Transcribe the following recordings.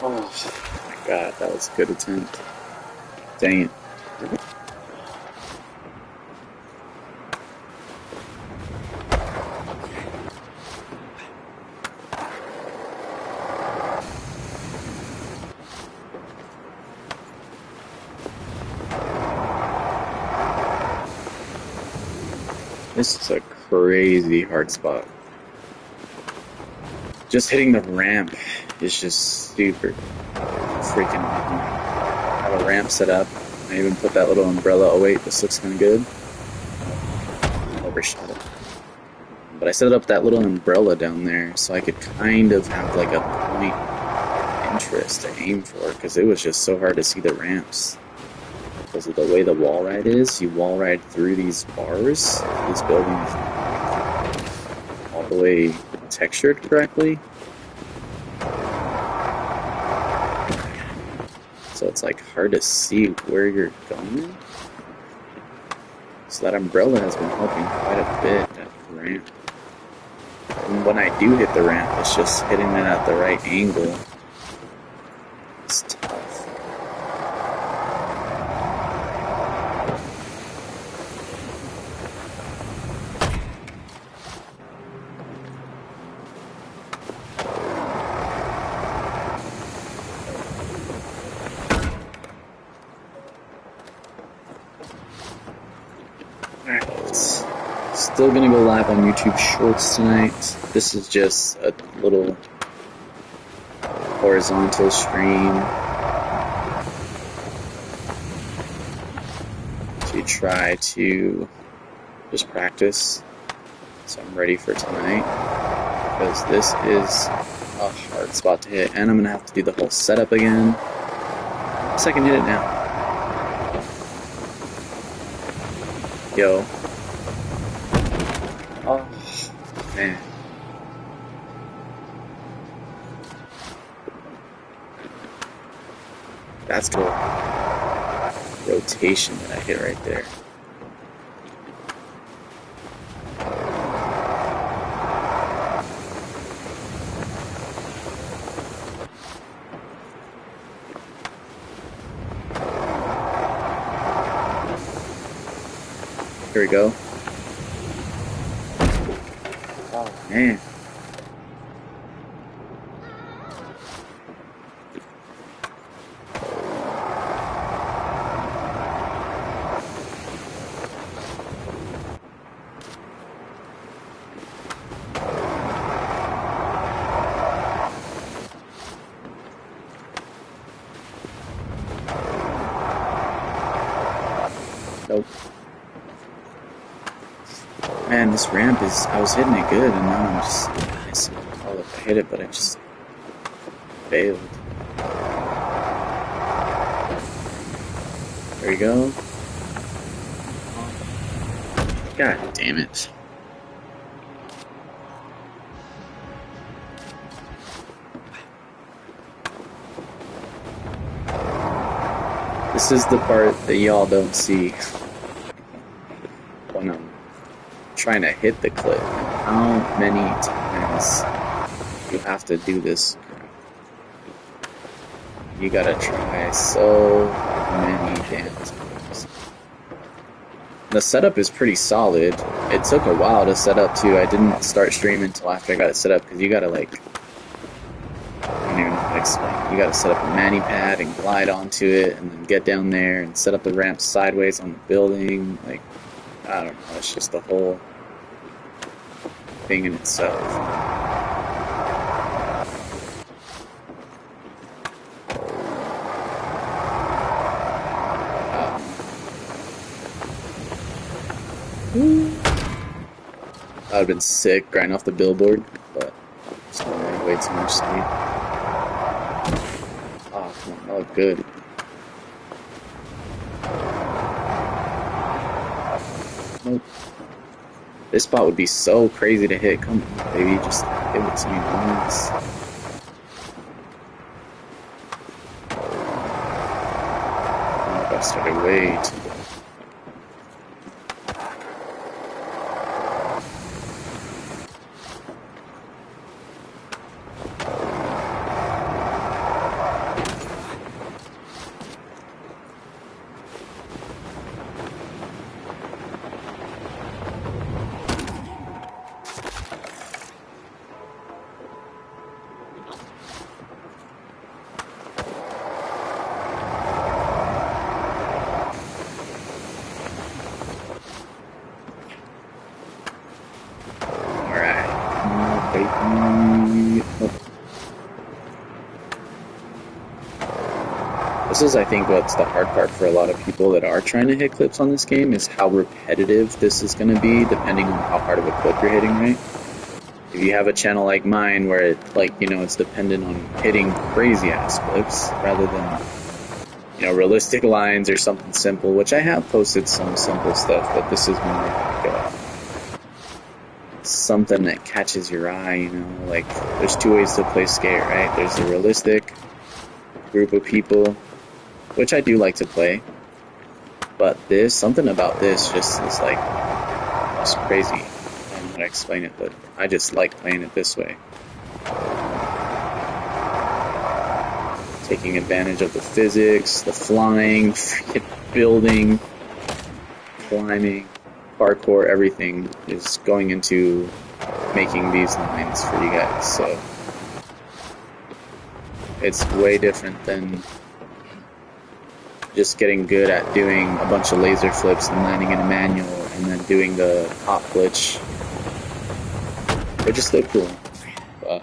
Oh my god, that was a good attempt. Dang it. This is a crazy hard spot. Just hitting the ramp is just super freaking awesome. I have a ramp set up. I even put that little umbrella. Oh wait, this looks kind of good. Overshot it. But I set up that little umbrella down there so I could kind of have like a point of interest to aim for, because it was just so hard to see the ramps. Because of the way the wall ride is, you wall ride through these bars, these buildings, all the way textured correctly. So it's like hard to see where you're going. So that umbrella has been helping quite a bit at the ramp. And when I do hit the ramp, it's just hitting it at the right angle. It's tough. Alright, still gonna go live on YouTube Shorts tonight. This is just a little horizontal stream to try to just practice, so I'm ready for tonight, because this is a hard spot to hit, and I'm gonna have to do the whole setup again. So I can hit it now. Yo. Oh, man. That's cool. Rotation that I hit right there. Here we go. Oh, man. Nope. Man, this ramp is, I was hitting it good, and now I'm just missing. Oh, look, I hit it, but I just failed. There we go. God damn it. This is the part that y'all don't see when I'm trying to hit the clip. How many times you have to do this? You gotta try so many damn times. The setup is pretty solid. It took a while to set up too. I didn't start streaming until after I got it set up, because you gotta like, I don't even know how to explain. You gotta set up a mani pad and glide onto it, and then get down there and set up the ramp sideways on the building. Like, I don't know, it's just the whole thing in itself. That would have been sick, grinding off the billboard, but just going way too much speed. Oh, come on, that looked good. Nope. This spot would be so crazy to hit. Come on, baby, just give it to me once. Oh, I started way too. This is, I think, what's the hard part for a lot of people that are trying to hit clips on this game is how repetitive this is going to be, depending on how hard of a clip you're hitting, right? If you have a channel like mine where it, like, you know, it's dependent on hitting crazy ass clips rather than, you know, realistic lines or something simple, which I have posted some simple stuff, but this is more like something that catches your eye, you know, like there's two ways to play skate, right? There's the realistic group of people, which I do like to play, but something about this just is like, it's crazy. I don't know how to explain it, but I just like playing it this way. Taking advantage of the physics, the flying, building, climbing, parkour, everything is going into making these lines for you guys, so it's way different than just getting good at doing a bunch of laser flips and landing in a manual and then doing the hop glitch. They're just so cool. But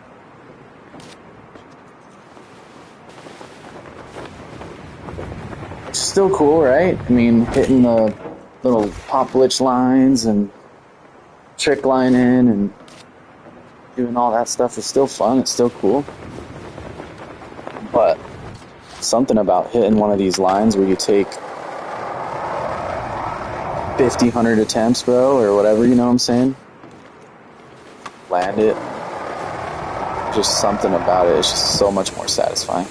it's still cool, right? I mean, hitting the little pop glitch lines and trick lining and doing all that stuff is still fun. It's still cool. But something about hitting one of these lines where you take 50, 100 attempts, bro, or whatever, you know what I'm saying? Land it. Just something about it. It's just so much more satisfying.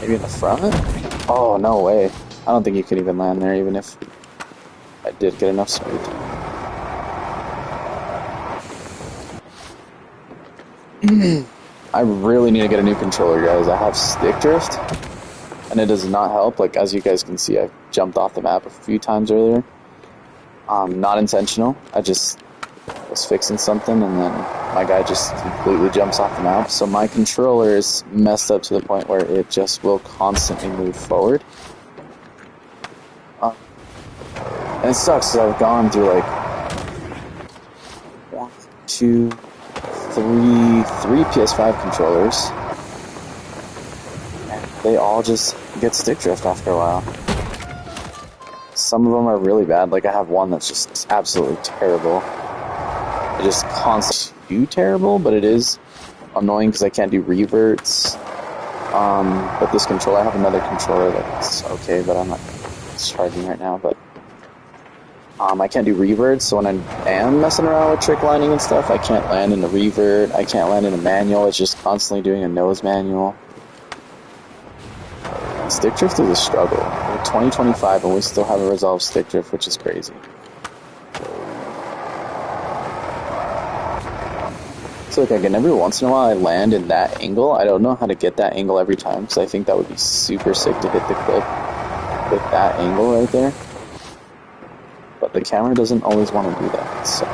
Maybe in the front? Oh, no way. I don't think you could even land there, even if I did get enough speed. I really need to get a new controller, guys. I have stick drift, and it does not help. Like, as you guys can see, I jumped off the map a few times earlier. Not intentional. I just was fixing something, and then my guy just completely jumps off the map. So my controller is messed up to the point where it just will constantly move forward. And it sucks because I've gone through like 1, 2, 3 PS5 controllers, and they all just get stick drift after a while. Some of them are really bad. Like I have one that's just absolutely terrible. It just constantly do terrible, but it is annoying because I can't do reverts. But this controller, I have another controller that's okay, but I'm not charging right now. But I can't do reverts, so when I am messing around with trick lining and stuff, I can't land in a revert, I can't land in a manual, it's just constantly doing a nose manual. Stick drift is a struggle. We're 2025 and we still haven't resolved stick drift, which is crazy. So like again, every once in a while I land in that angle. I don't know how to get that angle every time, because I think that would be super sick to hit the clip with that angle right there. But the camera doesn't always want to do that, so.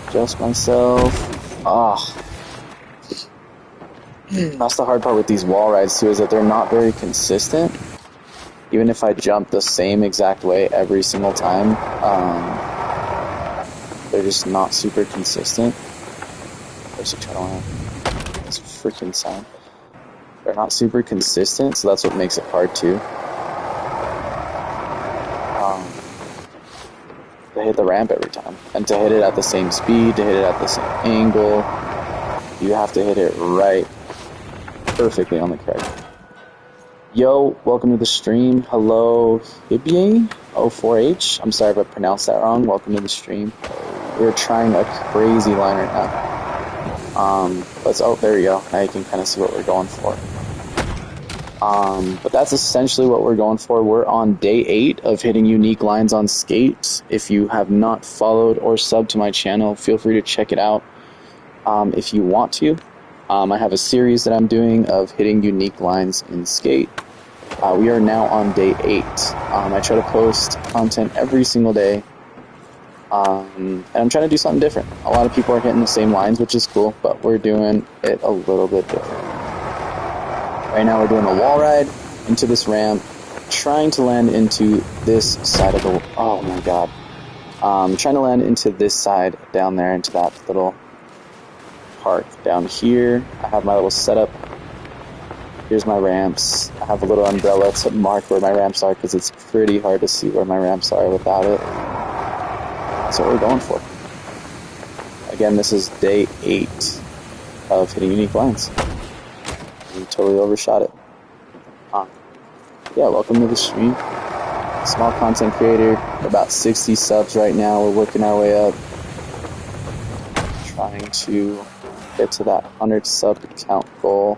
Adjust myself. That's the hard part with these wall rides too, is that they're not very consistent. Even if I jump the same exact way every single time, they're just not super consistent. There's a turtle on. It's a freaking sound. They're not super consistent, so that's what makes it hard too. To hit the ramp every time, and to hit it at the same speed, to hit it at the same angle, you have to hit it right, perfectly on the correct. Yo, welcome to the stream. Hello, Hibye04H. I'm sorry if I pronounced that wrong. Welcome to the stream. We're trying a crazy line right now. Oh, there we go. Now you can kind of see what we're going for. But that's essentially what we're going for. We're on day 8 of hitting unique lines on Skate. If you have not followed or subbed to my channel, feel free to check it out if you want to. I have a series that I'm doing of hitting unique lines in Skate. We are now on day 8. I try to post content every single day. And I'm trying to do something different. A lot of people are hitting the same lines, which is cool, but we're doing it a little bit different. Right now we're doing a wall ride into this ramp, trying to land into this side of the... Oh my god. Trying to land into this side down there, into that little park. Down here, I have my little setup. Here's my ramps. I have a little umbrella to mark where my ramps are because it's pretty hard to see where my ramps are without it. That's what we're going for. Again, this is day 8 of hitting unique lines. We totally overshot it. Yeah, welcome to the stream. Small content creator, about 60 subs right now. We're working our way up. Trying to get to that 100 sub count goal.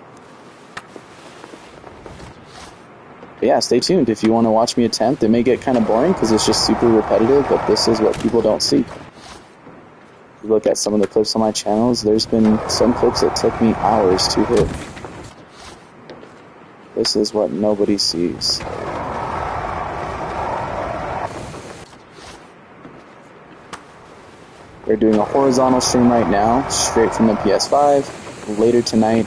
But yeah, stay tuned if you want to watch me attempt. It may get kind of boring because it's just super repetitive, but this is what people don't see. If you look at some of the clips on my channels, there's been some clips that took me hours to hit. This is what nobody sees. We're doing a horizontal stream right now, straight from the PS5. Later tonight,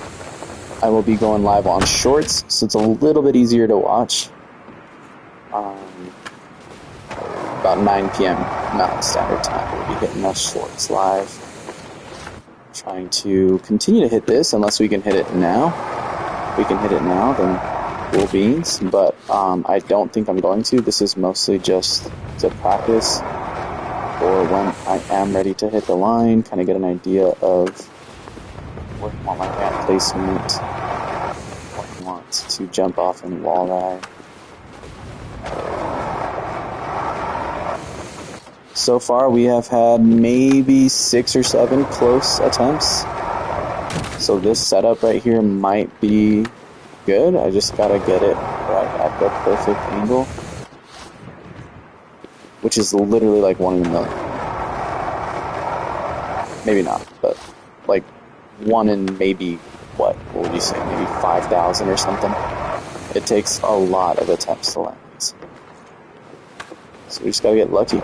I will be going live on Shorts, so it's a little bit easier to watch. About 9 p.m. Mountain Standard Time, we'll be hitting those Shorts live. Trying to continue to hit this, unless we can hit it now. If we can hit it now, then cool beans, but I don't think I'm going to. This is mostly just to practice for when I am ready to hit the line, kind of get an idea of where I want my ramp placement, what I want to jump off and wall ride. So far we have had maybe 6 or 7 close attempts, so this setup right here might be good. I just gotta get it right at the perfect angle, which is literally like 1 in a million. Maybe not, but like 1 in maybe, what would you say, maybe 5,000 or something. It takes a lot of attempts to land these. So we just gotta get lucky.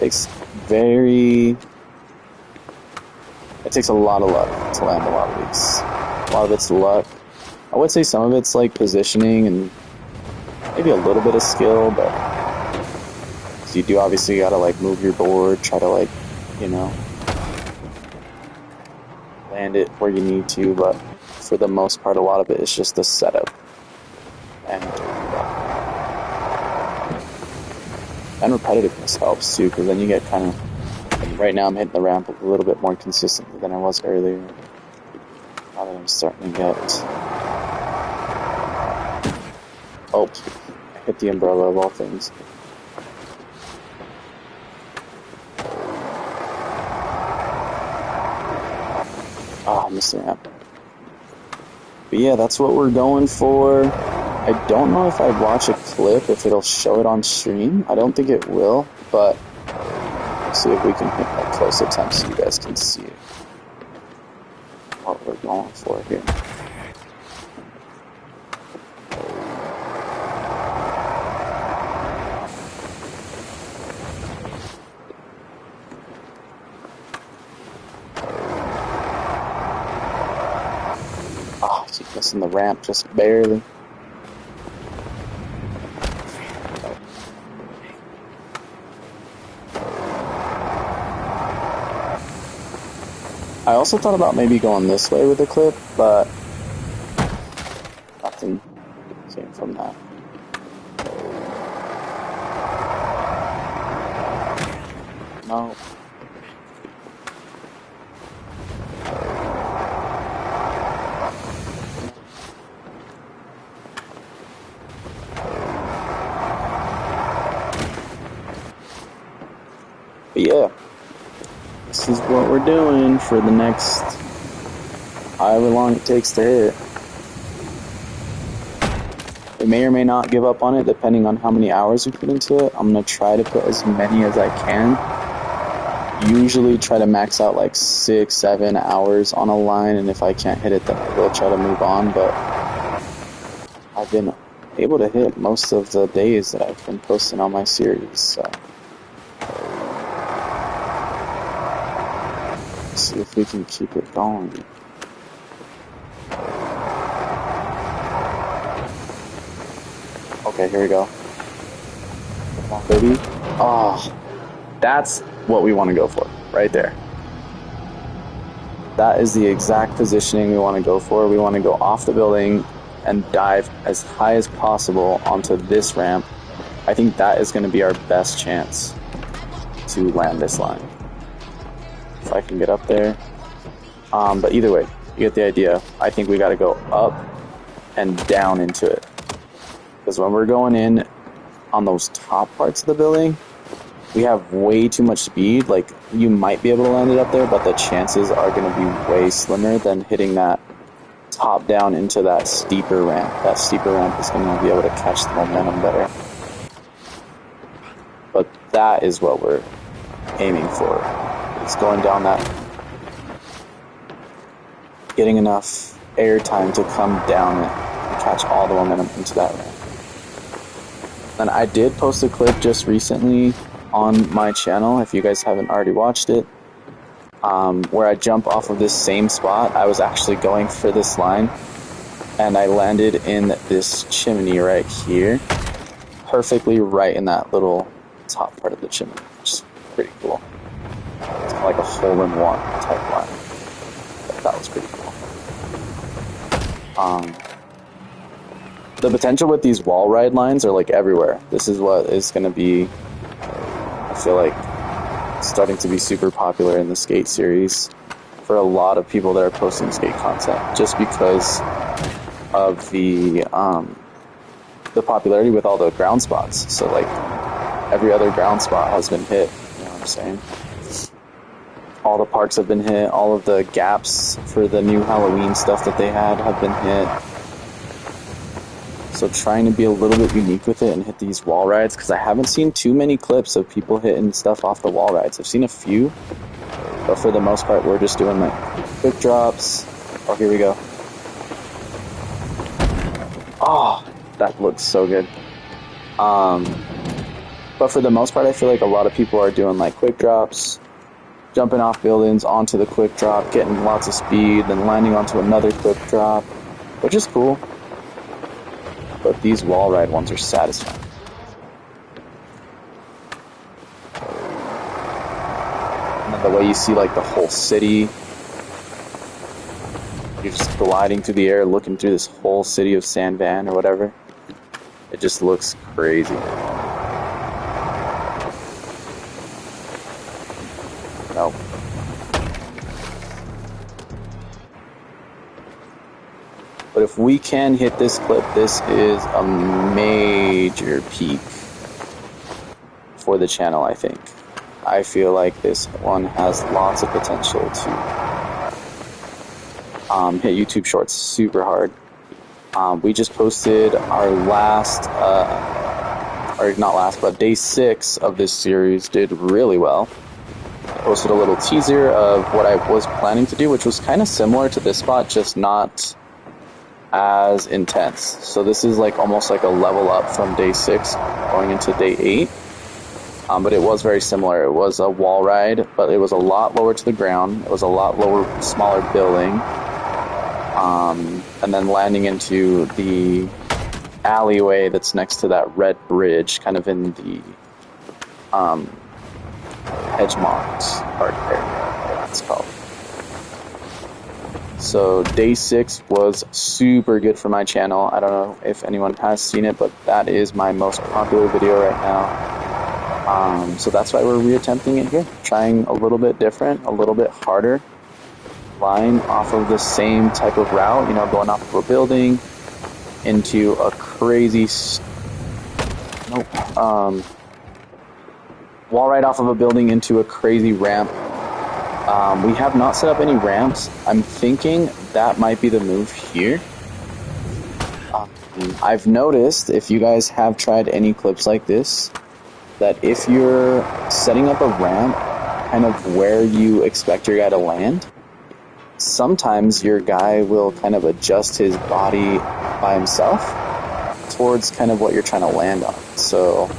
It takes a lot of luck to land a lot of these. A lot of it's luck. I would say some of it's like positioning and maybe a little bit of skill, but you do obviously gotta like move your board, try to like, you know, land it where you need to, but for the most part a lot of it is just the setup. And repetitiveness helps too, because then you get kind of, right now I'm hitting the ramp a little bit more consistently than I was earlier. Now that I'm starting to get, oh, I hit the umbrella of all things. Ah, I missed the ramp. But yeah, that's what we're going for. I don't know if I'd watch a clip, if it'll show it on stream. I don't think it will, but let's see if we can hit a close attempt so you guys can see what we're going for here. Oh, I keep missing the ramp just barely. I also thought about maybe going this way with the clip, but nothing came from that. No. But yeah. This is what we're doing for the next however long it takes to hit. We may or may not give up on it depending on how many hours we put into it. I'm going to try to put as many as I can. Usually try to max out like 6-7 hours on a line, and if I can't hit it then I will try to move on, but I've been able to hit most of the days that I've been posting on my series, so see if we can keep it going. Okay, here we go. Come on, baby. Oh, that's what we want to go for. right there. That is the exact positioning we want to go for. We want to go off the building and dive as high as possible onto this ramp. I think that is going to be our best chance to land this line. If I can get up there. But either way, you get the idea. I think we got to go up and down into it. Because when we're going in on those top parts of the building, we have way too much speed. Like, you might be able to land it up there, but the chances are going to be way slimmer than hitting that top down into that steeper ramp. That steeper ramp is going to be able to catch the momentum better. But that is what we're aiming for. It's going down that, getting enough air time to come down it and catch all the momentum into that ramp. And I did post a clip just recently on my channel, if you guys haven't already watched it, where I jump off of this same spot. I was actually going for this line, and I landed in this chimney right here, perfectly right in that little top part of the chimney, which is pretty cool. It's kind of like a hole-in-one type line. But that was pretty cool. The potential with these wall ride lines are like everywhere. This is what is going to be, I feel like, starting to be super popular in the skate series for a lot of people that are posting skate content, just because of the popularity with all the ground spots. So like every other ground spot has been hit, you know what I'm saying? All the parks have been hit, all of the gaps for the new Halloween stuff that they had have been hit. So trying to be a little bit unique with it and hit these wall rides, because I haven't seen too many clips of people hitting stuff off the wall rides. I've seen a few, but for the most part, we're just doing like quick drops. Oh, here we go. Oh, that looks so good. But for the most part, I feel like a lot of people are doing like quick drops, jumping off buildings onto the quick drop, getting lots of speed, then landing onto another quick drop, which is cool. But these wall ride ones are satisfying. And then the way you see like the whole city, you're just gliding through the air, looking through this whole city of San Van or whatever. It just looks crazy. Nope. But if we can hit this clip, this is a major peak for the channel, I think. I feel like this one has lots of potential to hit YouTube Shorts super hard. We just posted our last, or not last, but day 6 of this series did really well. I posted a little teaser of what I was planning to do, which was kind of similar to this spot, just not as intense. So this is like almost like a level up from day 6 going into day 8. But it was very similar. It was a wall ride, but it was a lot lower to the ground. It was a lot lower, smaller building. And then landing into the alleyway that's next to that red bridge, kind of in the Hedgemont Park area, that's called. So day 6 was super good for my channel. I don't know if anyone has seen it, but that is my most popular video right now. So that's why we're reattempting it here, trying a little bit different, a little bit harder, line off of the same type of route, you know, going off of a building into a crazy, wall right off of a building into a crazy ramp. We have not set up any ramps. I'm thinking that might be the move here. I've noticed, if you guys have tried any clips like this, that if you're setting up a ramp kind of where you expect your guy to land, sometimes your guy will kind of adjust his body by himself towards kind of what you're trying to land on. So,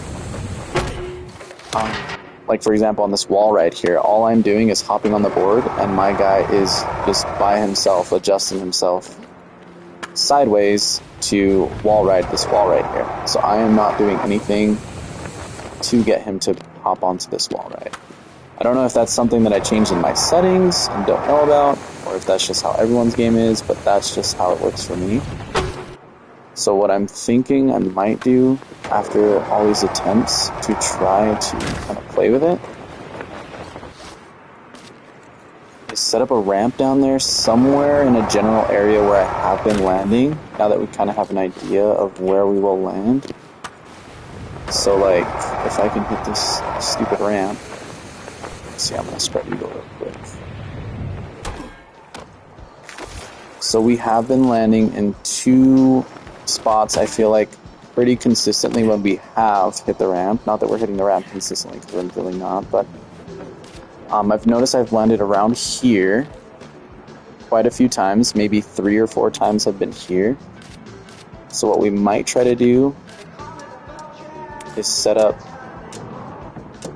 like for example, on this wall right here, all I'm doing is hopping on the board, and my guy is just by himself, adjusting himself sideways to wall ride this wall right here. So I am not doing anything to get him to hop onto this wall ride. I don't know if that's something that I changed in my settings and don't know about, or if that's just how everyone's game is, but that's just how it works for me. So what I'm thinking I might do after all these attempts to try to kind of play with it is set up a ramp down there somewhere in a general area where I have been landing, now that we kind of have an idea of where we will land. So like, if I can hit this stupid ramp, let's see, I'm going to spread eagle real quick. So we have been landing in 2 spots, I feel like, pretty consistently when we have hit the ramp. Not that we're hitting the ramp consistently, because we're really not, but I've noticed I've landed around here quite a few times, maybe 3 or 4 times I've been here. So what we might try to do is set up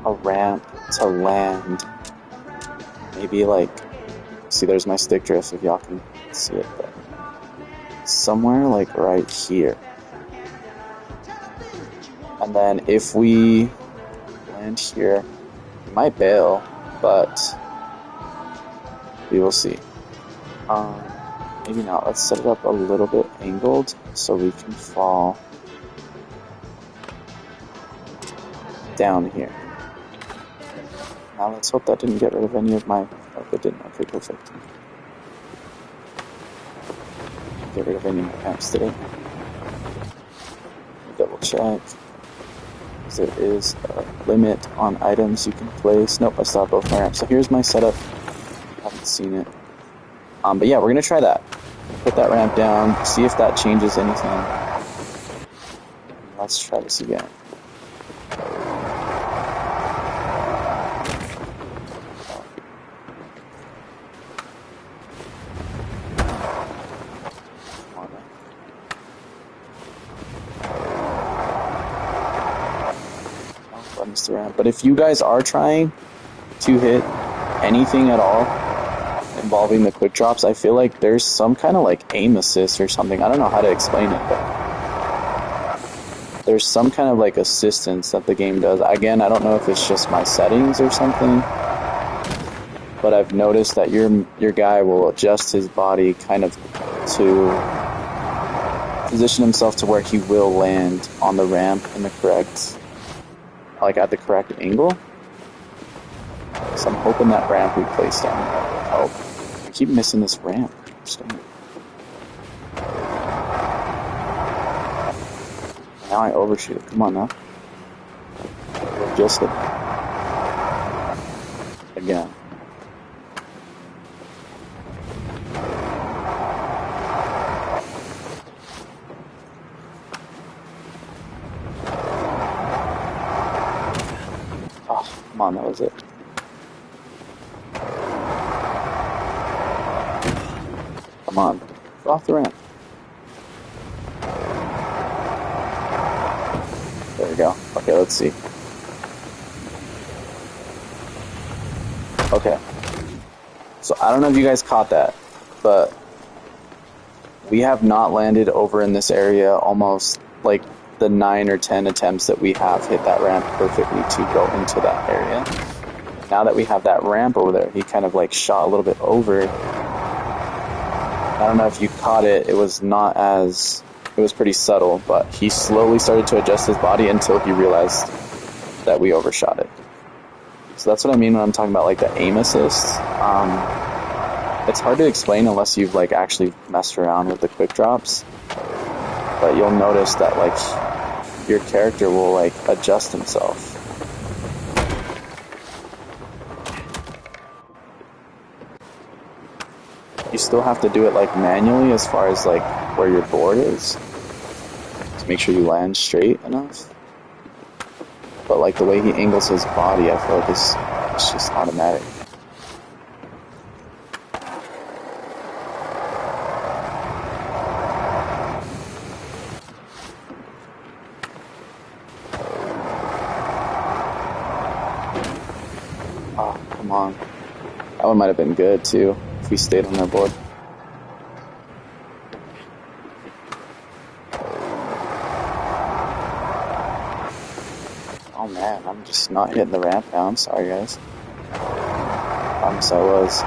a ramp to land. Maybe like, see, there's my stick drift if y'all can see it, but somewhere like right here. And then if we land here, we might bail, but we will see. Maybe not. Let's set it up a little bit angled so we can fall down here. Now let's hope that didn't get rid of any of my... Oh, it didn't. Okay, perfect. Get rid of any of my ramps today. Double check. There is a limit on items you can place. Nope, I still have both my ramps. So here's my setup. Haven't seen it. But yeah, we're going to try that. Put that ramp down, see if that changes anything. Let's try this again. The ramp. But if you guys are trying to hit anything at all involving the quick drops, I feel like there's some kind of like aim assist or something. I don't know how to explain it, but there's some kind of like assistance that the game does. Again, I don't know if it's just my settings or something, but I've noticed that your guy will adjust his body kind of to position himself to where he will land on the ramp in the correct, like at the correct angle. So I'm hoping that ramp we placed down there will help. I keep missing this ramp. Now I overshoot it. Come on now. We'll just hit it. Again. Oh, come on, that was it. Come on. Get off the ramp. There we go. Okay, let's see. Okay. So I don't know if you guys caught that, but we have not landed over in this area almost like the 9 or 10 attempts that we have hit that ramp perfectly to go into that area. Now that we have that ramp over there, he kind of like shot a little bit over. I don't know if you caught it. It was not as... It was pretty subtle, but he slowly started to adjust his body until he realized that we overshot it. So that's what I mean when I'm talking about like the aim assist. It's hard to explain unless you've like actually messed around with the quick drops. But you'll notice that like your character will like adjust himself. You still have to do it like manually as far as like where your board is to make sure you land straight enough. But like the way he angles his body, I feel like it's just automatic. Oh, come on. That one might have been good too, if we stayed on our board. Oh man, I'm just not hitting the ramp now. I'm sorry, guys. Promise I was.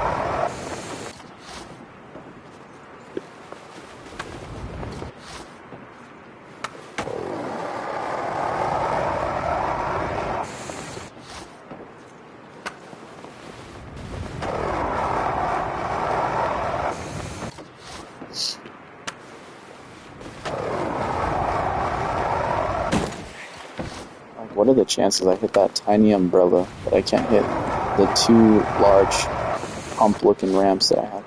What are the chances I hit that tiny umbrella, but I can't hit the two large hump-looking ramps that I have?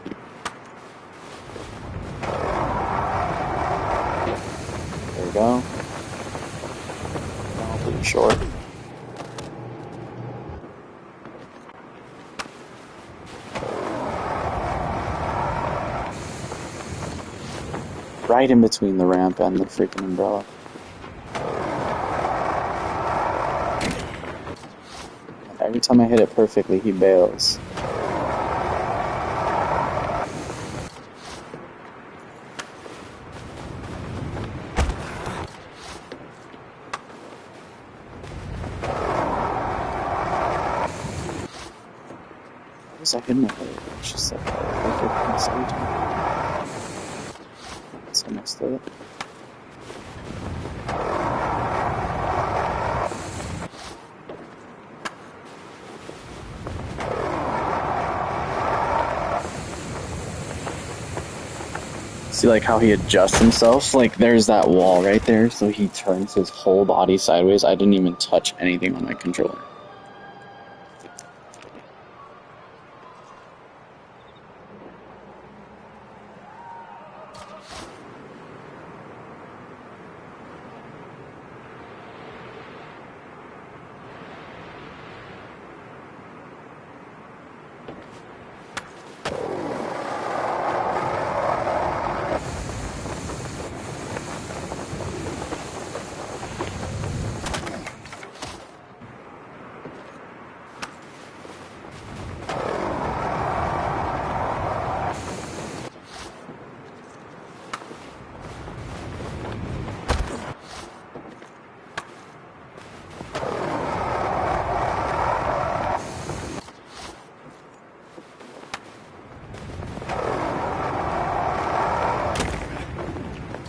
There we go. Oh, pretty short. Right in between the ramp and the freaking umbrella. Every time I hit it perfectly, he bails. What was I hitting it with? It's just like perfect miss every time. So I messed up. See, like, how he adjusts himself? Like, there's that wall right there, so he turns his whole body sideways. I didn't even touch anything on my controller.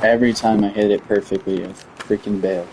Every time I hit it perfectly, I freaking bail.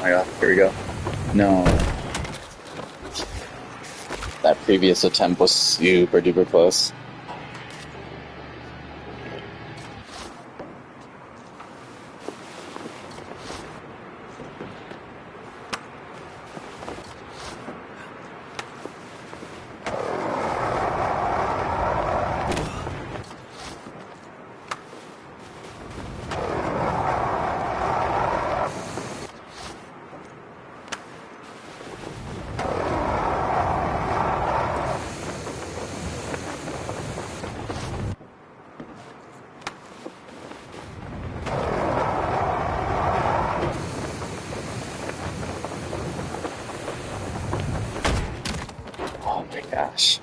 my god, here we go. No. That previous attempt was super duper close. Oh my gosh.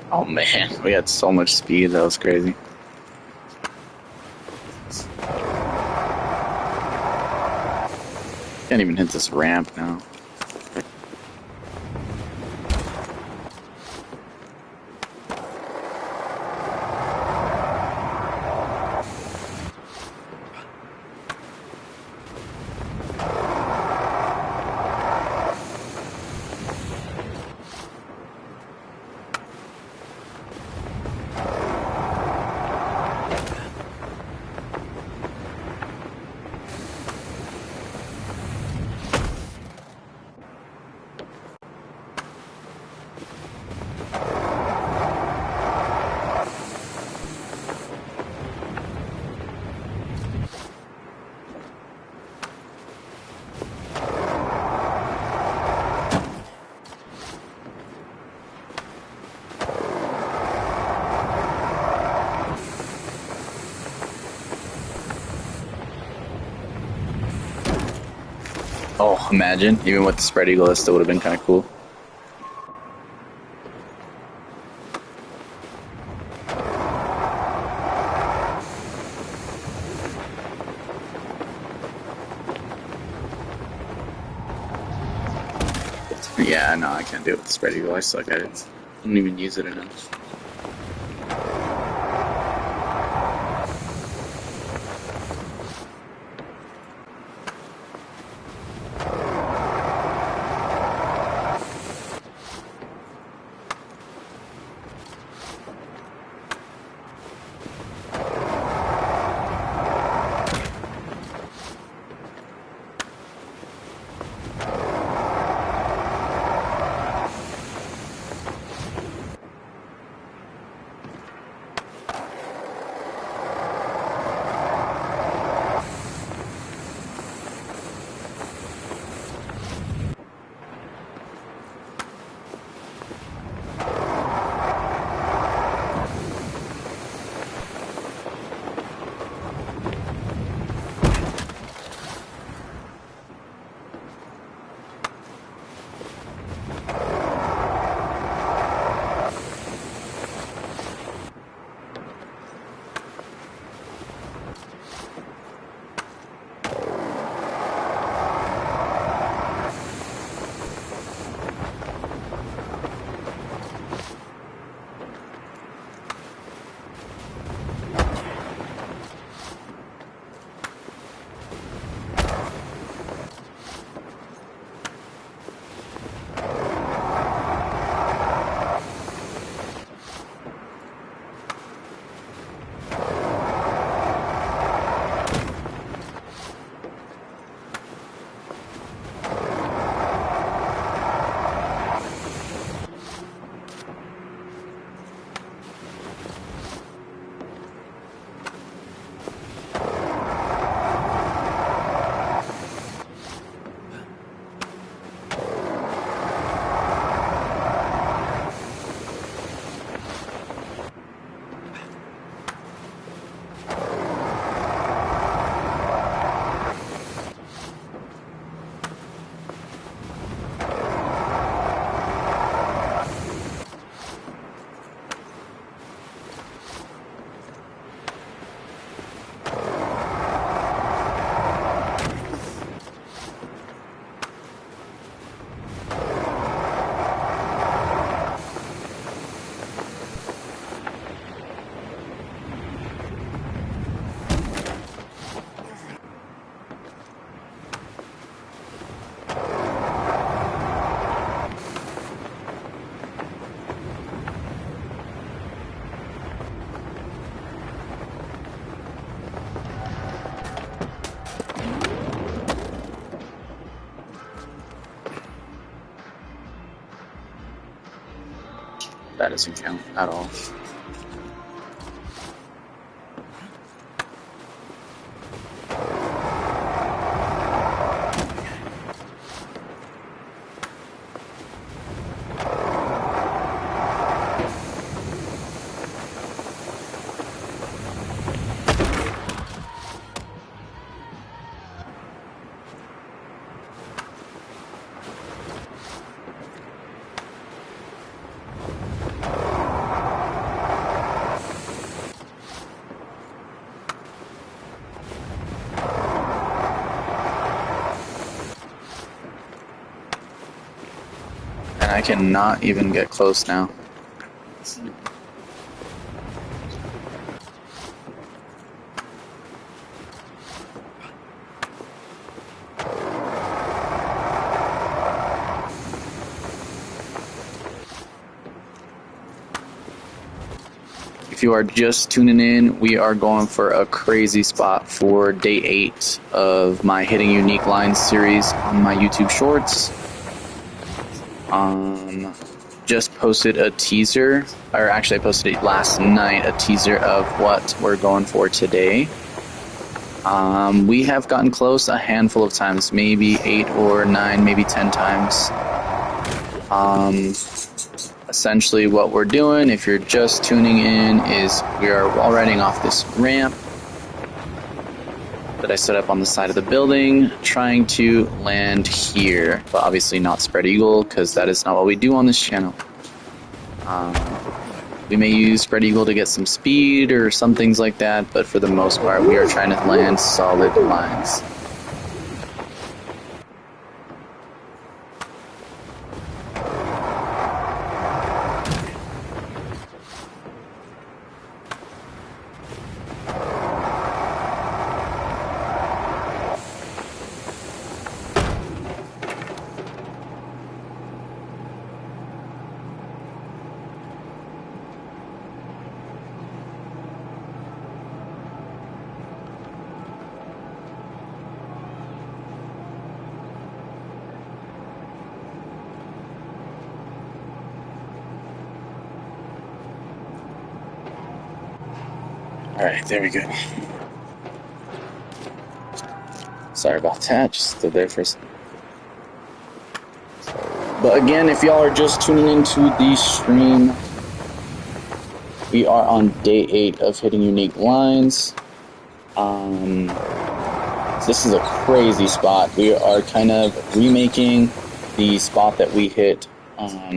Oh man, we had so much speed. That was crazy. Can't even hit this ramp now. Oh, imagine, even with the spread eagle, that still would have been kind of cool. Yeah, no, I can't do it with the spread eagle. I suck at it. I don't even use it enough. That doesn't count at all. And I cannot even get close now. If you are just tuning in, we are going for a crazy spot for day 8 of my Hitting Unique Lines series on my YouTube Shorts. Just posted a teaser, or actually I posted it last night, a teaser of what we're going for today. We have gotten close a handful of times, maybe 8 or 9, maybe 10 times. Essentially what we're doing, if you're just tuning in, is we are wall riding off this ramp that I set up on the side of the building, trying to land here, but obviously not spread eagle, because that is not what we do on this channel. We may use spread eagle to get some speed or some things like that, but for the most part we are trying to land solid lines. Alright, there we go. Sorry about that, just stood there for a second. But again, if y'all are just tuning into the stream, we are on day 8 of Hitting Unique Lines. This is a crazy spot. We are kind of remaking the spot that we hit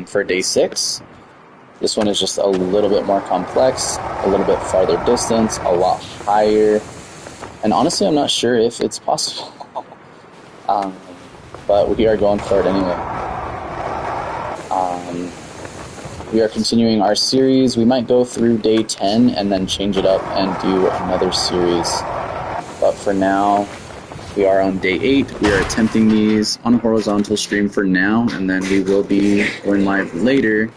for day 6. This one is just a little bit more complex, a little bit farther distance, a lot higher. And honestly, I'm not sure if it's possible. But we are going for it anyway. We are continuing our series. We might go through day 10 and then change it up and do another series. But for now, we are on day 8. We are attempting these on a horizontal stream for now, and then we will be going live later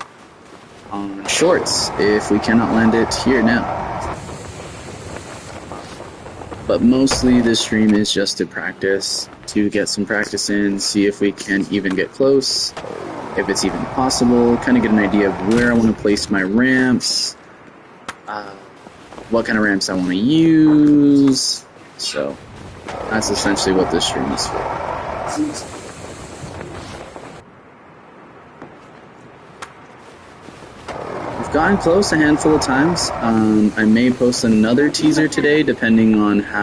on shorts if we cannot land it here now. But mostly this stream is just to practice, to get some practice in, see if we can even get close, if it's even possible, kind of get an idea of where I want to place my ramps, what kind of ramps I want to use. So that's essentially what this stream is for. Gotten close a handful of times. I may post another teaser today depending on how